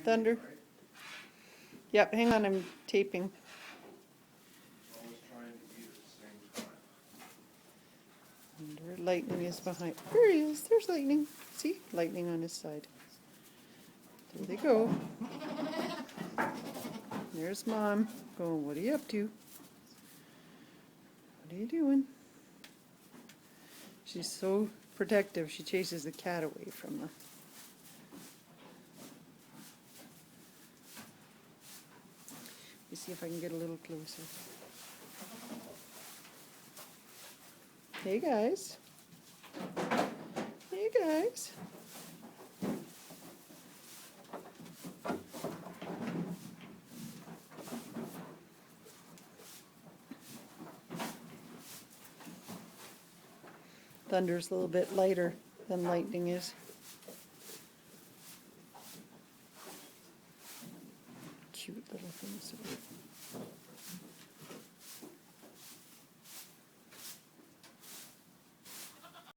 Thunder. Yep, hang on, I'm taping. Always trying to eat at the same time. Thunder, lightning is behind. There he is. There's lightning. See? Lightning on his side. There they go. There's Mom going, what are you up to? What are you doing? She's so protective, she chases the cat away from her. Let me see if I can get a little closer. Hey guys. Hey guys. Thunder's a little bit lighter than lightning is. Cute little things.